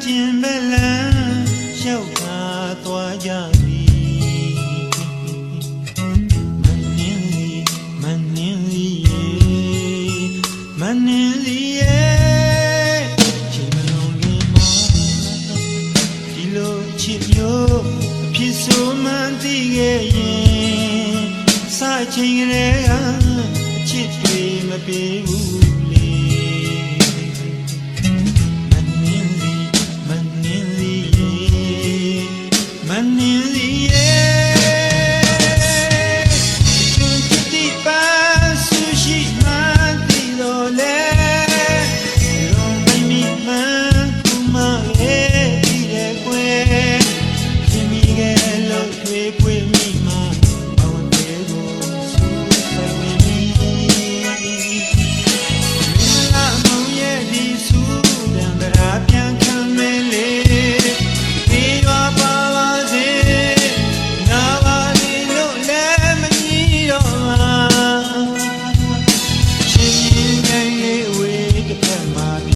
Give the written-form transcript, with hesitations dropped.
ကျင်ပဲလန်းလျှောက်သာသွားကြပြီမနှင်းလီမနှင်းလီမနှင်းလီရဲ့ချိန်မလုံးခင်မှာဒီလိုချစ်မျိုးအဖြစ်ဆိုမှန်းသိခဲ့ရင်စချိန်ကလေးကအချစ်တွေမပြေဘူး